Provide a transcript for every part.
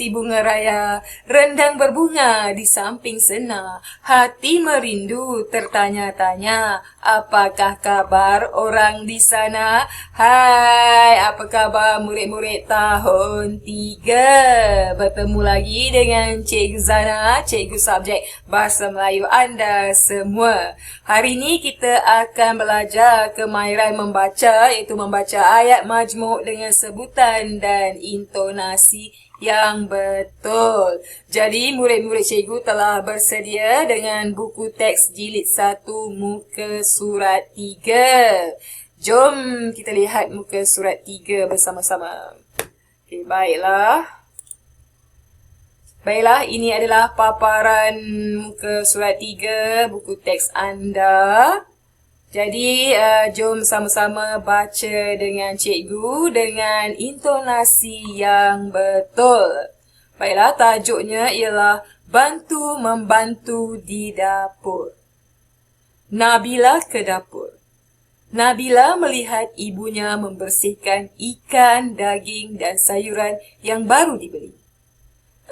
si bunga raya, rendang berbunga di samping sana. Hati merindu tertanya-tanya, apakah kabar orang di sana? Hai, apa khabar murid-murid tahun 3? Bertemu lagi dengan Cikgu Zana, Cikgu Subjek Bahasa Melayu anda semua. Hari ini kita akan belajar kemahiran membaca, iaitu membaca ayat majmuk dengan sebutan dan intonasi yang betul. Jadi murid-murid cikgu telah bersedia dengan buku teks jilid 1 muka surat 3. Jom kita lihat muka surat 3 bersama-sama. Okey, baiklah. Baiklah, ini adalah paparan muka surat 3 buku teks anda. Jadi, jom sama-sama baca dengan cikgu dengan intonasi yang betul. Baiklah, tajuknya ialah Bantu Membantu di Dapur. Nabila ke dapur. Nabila melihat ibunya membersihkan ikan, daging dan sayuran yang baru dibeli.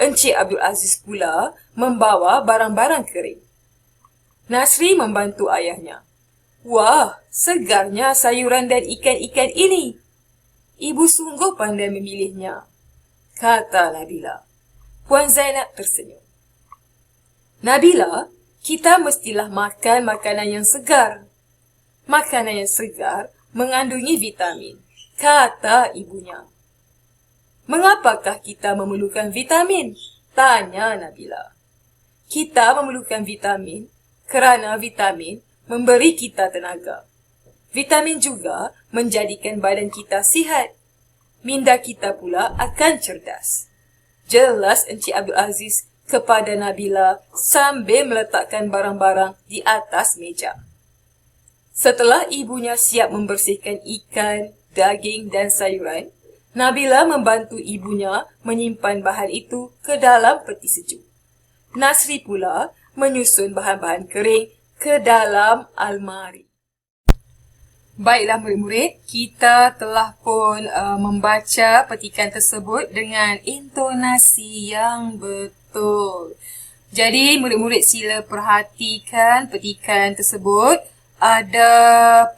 Encik Abdul Aziz pula membawa barang-barang kering. Nasri membantu ayahnya. Wah, segarnya sayuran dan ikan-ikan ini. Ibu sungguh pandai memilihnya, kata Nabila. Puan Zainab tersenyum. Nabila, kita mestilah makan makanan yang segar. Makanan yang segar mengandungi vitamin, kata ibunya. Mengapakah kita memerlukan vitamin? Tanya Nabila. Kita memerlukan vitamin kerana vitamin memberi kita tenaga. Vitamin juga menjadikan badan kita sihat. Minda kita pula akan cerdas. Jelas Encik Abdul Aziz kepada Nabila sambil meletakkan barang-barang di atas meja. Setelah ibunya siap membersihkan ikan, daging dan sayuran, Nabila membantu ibunya menyimpan bahan itu ke dalam peti sejuk. Nasri pula menyusun bahan-bahan kering ke dalam almari. Baiklah murid-murid, kita telah pun membaca petikan tersebut dengan intonasi yang betul. Jadi murid-murid sila perhatikan petikan tersebut. Ada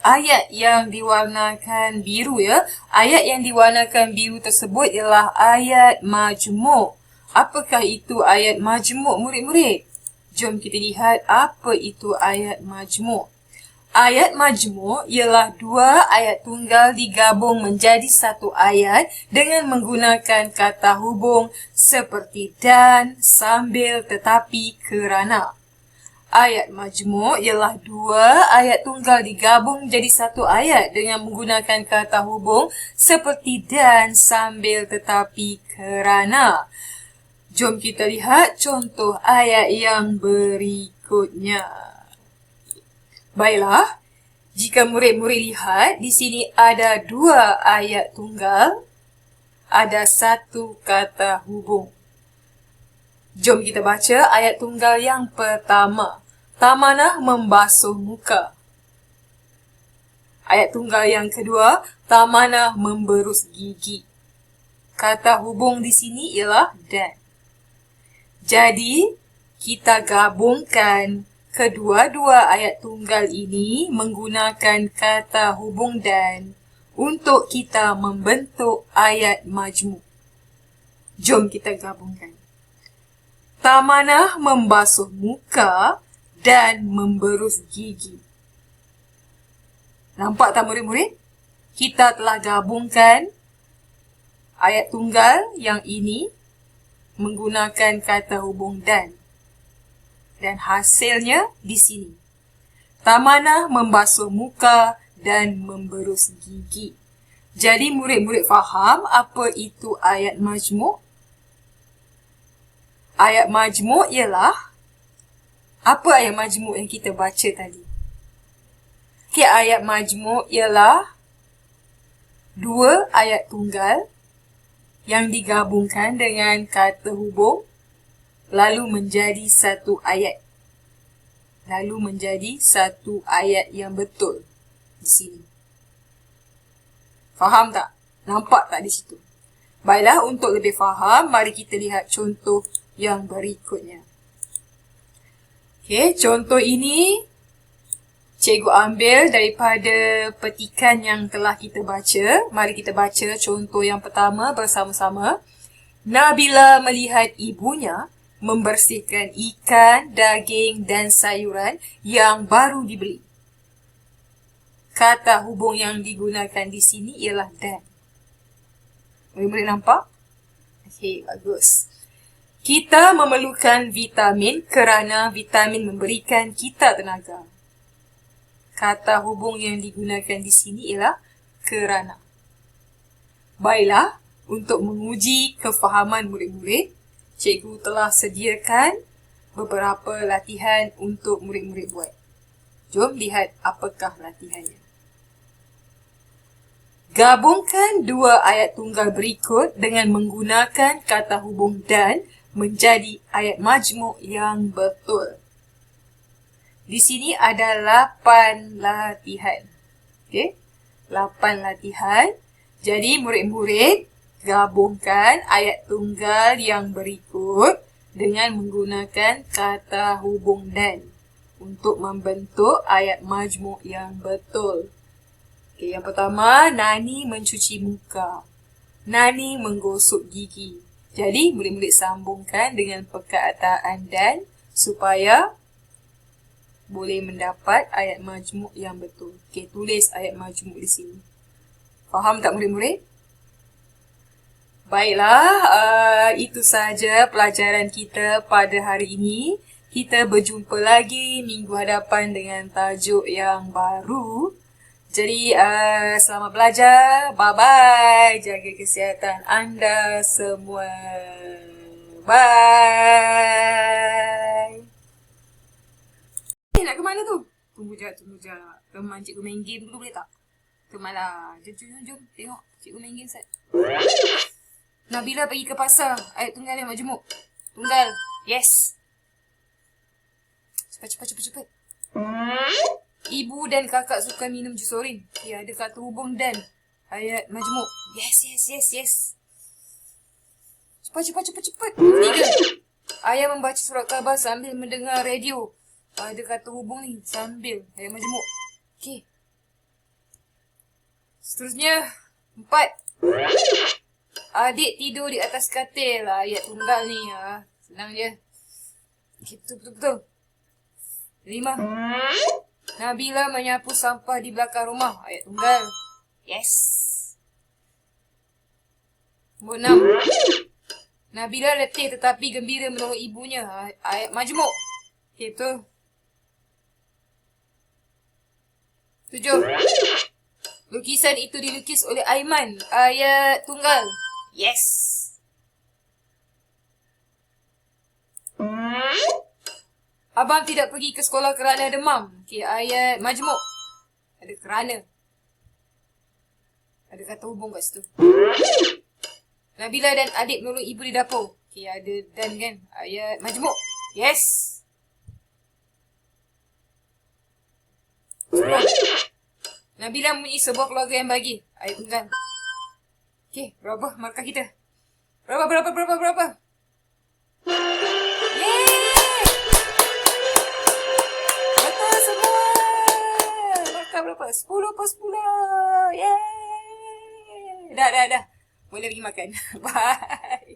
ayat yang diwarnakan biru ya. Ayat yang diwarnakan biru tersebut ialah ayat majmuk. Apakah itu ayat majmuk murid-murid? Jom kita lihat apa itu ayat majmuk. Ayat majmuk ialah dua ayat tunggal digabung menjadi satu ayat dengan menggunakan kata hubung seperti dan, sambil, tetapi, kerana. Ayat majmuk ialah dua ayat tunggal digabung menjadi satu ayat dengan menggunakan kata hubung seperti dan, sambil, tetapi, kerana. Jom kita lihat contoh ayat yang berikutnya. Baiklah, jika murid-murid lihat, di sini ada dua ayat tunggal, ada satu kata hubung. Jom kita baca ayat tunggal yang pertama. Tamanah membasuh muka. Ayat tunggal yang kedua, Tamanah memberus gigi. Kata hubung di sini ialah dan. Jadi, kita gabungkan kedua-dua ayat tunggal ini menggunakan kata hubung dan untuk kita membentuk ayat majmuk. Jom kita gabungkan. Tamanah membasuh muka dan memberus gigi. Nampak tak murid-murid? Kita telah gabungkan ayat tunggal yang ini menggunakan kata hubung dan. Dan hasilnya di sini. Tamanah membasuh muka dan memberus gigi. Jadi murid-murid faham apa itu ayat majmuk? Ayat majmuk ialah apa ayat majmuk yang kita baca tadi? Okay, ayat majmuk ialah dua ayat tunggal yang digabungkan dengan kata hubung lalu menjadi satu ayat. Lalu menjadi satu ayat yang betul di sini. Faham tak? Nampak tak di situ? Baiklah, untuk lebih faham, mari kita lihat contoh yang berikutnya. Okey, contoh ini cikgu ambil daripada petikan yang telah kita baca. Mari kita baca contoh yang pertama bersama-sama. Nabila melihat ibunya membersihkan ikan, daging dan sayuran yang baru dibeli. Kata hubung yang digunakan di sini ialah dan. Boleh nampak? Okey, bagus. Kita memerlukan vitamin kerana vitamin memberikan kita tenaga. Kata hubung yang digunakan di sini ialah kerana. Baiklah, untuk menguji kefahaman murid-murid, cikgu telah sediakan beberapa latihan untuk murid-murid buat. Jom lihat apakah latihannya. Gabungkan dua ayat tunggal berikut dengan menggunakan kata hubung dan menjadi ayat majmuk yang betul. Di sini ada 8 latihan. Okey? 8 latihan. Jadi murid-murid gabungkan ayat tunggal yang berikut dengan menggunakan kata hubung dan untuk membentuk ayat majmuk yang betul. Okey, yang pertama, Nani mencuci muka. Nani menggosok gigi. Jadi, murid-murid sambungkan dengan perkataan dan supaya boleh mendapat ayat majmuk yang betul. Okey, tulis ayat majmuk di sini. Faham tak murid-murid? Baiklah, itu sahaja pelajaran kita pada hari ini. Kita berjumpa lagi minggu hadapan dengan tajuk yang baru. Jadi, selamat belajar. Bye-bye. Jaga kesihatan anda semua. Bye. Nak ke mana tu? Tunggu jap. Teman cikgu main game dulu boleh tak? Malah. Jom. Tengok cikgu main game set. Nabila pergi ke pasar. Ayat tunggal yang majmuk. Tunggal. Yes. Cepat. Ibu dan kakak suka minum jus oren. Ya, ada kata hubung dan ayat majmuk. Yes. Cepat. 3. Ayah membaca surat khabar sambil mendengar radio. Ada kata hubung ni. Sambil. Ayat majmuk. Okey. Seterusnya. 4. Adik tidur di atas katil. Ayat tunggal ni. Senang je. Okay, betul. 5. Nabila menyapu sampah di belakang rumah. Ayat tunggal. Yes. Nombor 6. Nabila letih tetapi gembira menolong ibunya. Ayat majmuk. Okay, betul. 7. Lukisan itu dilukis oleh Aiman. Ayat tunggal. Yes. Abang tidak pergi ke sekolah kerana demam. Okey, ayat majmuk. Ada kerana. Ada kata hubung kat situ. Nabila dan adik menolong ibu di dapur. Okey, ada dan kan. Ayat majmuk. Yes. 10. Nabila mempunyai sebuah keluarga yang bahagia. Ayat tunggal. Okey, berapa markah kita? Berapa? Yeay! Betul semua! Markah berapa? 10/10. Yeay! Dah. Boleh pergi makan. Bye!